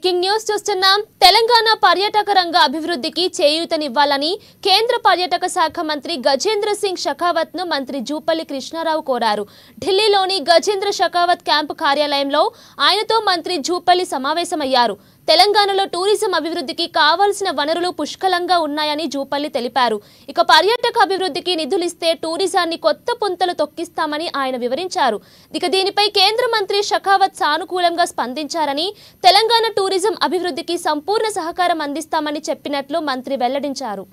Breaking news చూస్తున్నాం. తెలంగాణ పర్యాటక రంగ అభివృద్ధికి చేయూతనివ్వాలని కేంద్ర పర్యాటక శాఖ మంత్రి గజేంద్ర సింగ్ షెకావత్ ను మంత్రి జూపల్లి కృష్ణారావు కోరారు. ఢిల్లీలోని గజేంద్ర షెకావత్ క్యాంపు కార్యాలయంలో ఆయనతో మంత్రి జూపల్లి సమావేశమయ్యారు. తెలంగాణలో టూరిజం అభివృద్ధికి కావాల్సిన వనరులు పుష్కలంగా ఉన్నాయని జూపల్లి తెలిపారు. ఇక పర్యాటక అభివృద్ధికి నిధులిస్తే టూరిజాన్ని కొత్త పుంతలు తొక్కిస్తామని ఆయన వివరించారు. ఇక దీనిపై కేంద్ర మంత్రి షెకావత్ సానుకూలంగా స్పందించారని, తెలంగాణ టూరిజం అభివృద్ధికి సంపూర్ణ సహకారం అందిస్తామని చెప్పినట్లు మంత్రి వెల్లడించారు.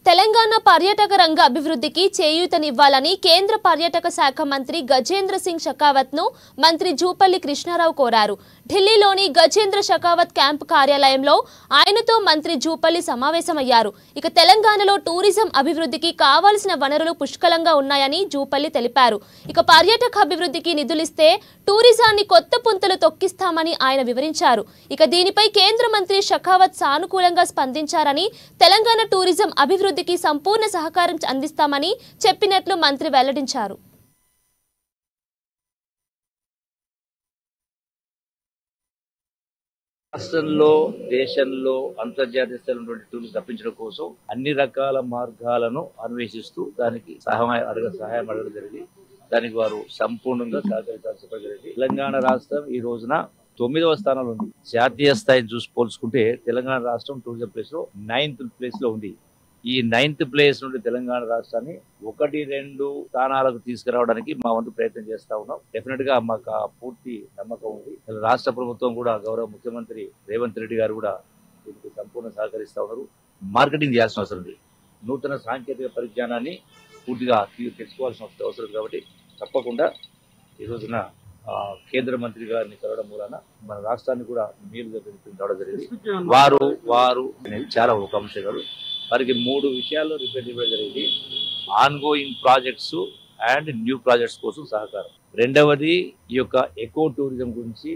తెలంగాణ పర్యాటక రంగ అభివృద్ధికి చేయూతనివ్వాలని కేంద్ర పర్యాటక శాఖ మంత్రి గజేంద్ర సింగ్ షెకావత్ ను మంత్రి జూపల్లి కృష్ణారావు కోరారు. ఢిల్లీలోని గజేంద్ర షెకావత్ క్యాంపు కార్యాలయంలో ఆయనతో మంత్రి జూపల్లి సమావేశమయ్యారు. ఇక తెలంగాణలో టూరిజం అభివృద్ధికి కావాల్సిన వనరులు పుష్కలంగా ఉన్నాయని జూపల్లి తెలిపారు. ఇక పర్యాటక అభివృద్ధికి నిధులిస్తే టూరిజాన్ని కొత్త పుంతలు తొక్కిస్తామని ఆయన వివరించారు. ఇక దీనిపై కేంద్ర మంత్రి షెకావత్ సానుకూలంగా స్పందించారని, తెలంగాణ టూరిజం అభివృద్ధికి సంపూర్ణ సహకారం అందిస్తామని చెప్పినట్లు మంత్రి వెల్లడించారు. రాష్ట్రంలో, దేశంలో అంతర్జాతీయ స్థాయిలో టూరిజం తప్పించడం కోసం అన్ని రకాల మార్గాలను అన్వేషిస్తూ దానికి సహాయం అడగడం జరిగింది. దానికి వారు సంపూర్ణంగా సహకరించాల్సి జరిగింది. తెలంగాణ రాష్ట్రం ఈ రోజున 9వ స్థానంలో ఉంది. జాతీయ స్థాయిని చూసి పోల్చుకుంటే తెలంగాణ రాష్ట్రం టూరిజం ప్లేస్ లో 9th ప్లేస్ లో ఉంది. ఈ 9th ప్లేస్ నుండి తెలంగాణ రాష్ట్రాన్ని 1-2 స్థానాలకు తీసుకురావడానికి మా వంతు ప్రయత్నం చేస్తా ఉన్నాం. డెఫినెట్ గా మాకు పూర్తి నమ్మకం ఉంది. రాష్ట్ర ప్రభుత్వం కూడా, గౌరవ ముఖ్యమంత్రి రేవంత్ రెడ్డి గారు కూడా దీనికి సంపూర్ణ సహకరిస్తా ఉన్నారు. మార్కెటింగ్ చేయాల్సిన అవసరం ఉంది. నూతన సాంకేతిక పరిజ్ఞానాన్ని పూర్తిగా తెచ్చుకోవాల్సిన అవసరం కాబట్టి తప్పకుండా ఈ రోజున కేంద్ర మంత్రి గారిని కలవడం మూలన మన రాష్ట్రాన్ని కూడా మేలు రావడం జరిగింది. వారు చాలా ఒక అంశం కాదు, వారికి 3 విషయాల్లో రిపేర్ చేయడం జరిగింది. Ongoing projects and new projects కోసం సహకారం. రెండవది ఈ యొక్క ఎకో టూరిజం గురించి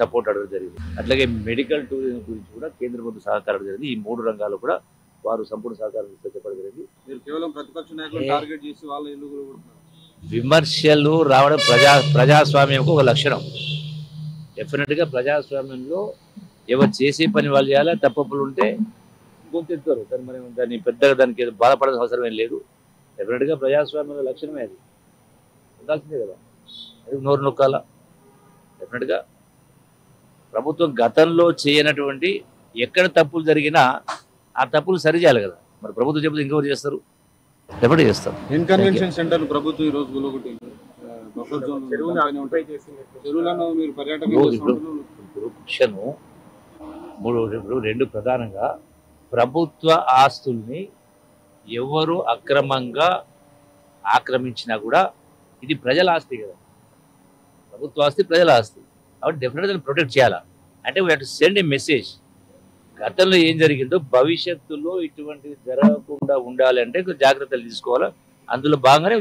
సపోర్ట్ అడగడం జరిగింది. అట్లాగే మెడికల్ టూరిజం గురించి కూడా కేంద్ర ప్రభుత్వం సహకారం జరిగింది. ఈ 3 రంగాల్లో కూడా వారు సంపూర్ణ సహకారం చెప్పడం జరిగింది. విమర్శలు రావడం ప్రజాస్వామ్యంకు ఒక లక్షణం. డెఫినెట్ గా ప్రజాస్వామ్యంలో ఎవరు చేసే పని వాళ్ళు చేయాలి. తప్పులు ఉంటే గొంతెత్తారు. దాన్ని పెద్దగా దానికి బాధపడాల్సిన అవసరం ఏం లేదు. డెఫినెట్ గా ప్రజాస్వామ్యంలో లక్షణమే అది ఉండాల్సిందే కదా. అది నోరు నొక్కాల. డెఫినెట్ గా ప్రభుత్వం గతంలో చేయనటువంటి ఎక్కడ తప్పులు జరిగినా ఆ తప్పులు సరిచేయాలి కదా. మరి ప్రభుత్వం చెప్తే ఇంకెవరు చేస్తారు? డెఫినెట్ చేస్తారు. కన్వెన్షన్ సెంటర్ ప్రభుత్వం ఈ రోజు రెండు ప్రధానంగా ప్రభుత్వ ఆస్తుల్ని ఎవరు అక్రమంగా ఆక్రమించినా కూడా ఇది ప్రజల ఆస్తి కదా. ప్రభుత్వ ఆస్తి ప్రజల ఆస్తి కాబట్టి డెఫినెట్గా దాన్ని ప్రొటెక్ట్ చేయాలా. అంటే we have to send A message. గతంలో ఏం జరిగిందో భవిష్యత్తులో ఇటువంటివి జరగకుండా ఉండాలి అంటే జాగ్రత్తలు తీసుకోవాలా. అందులో భాగంగానే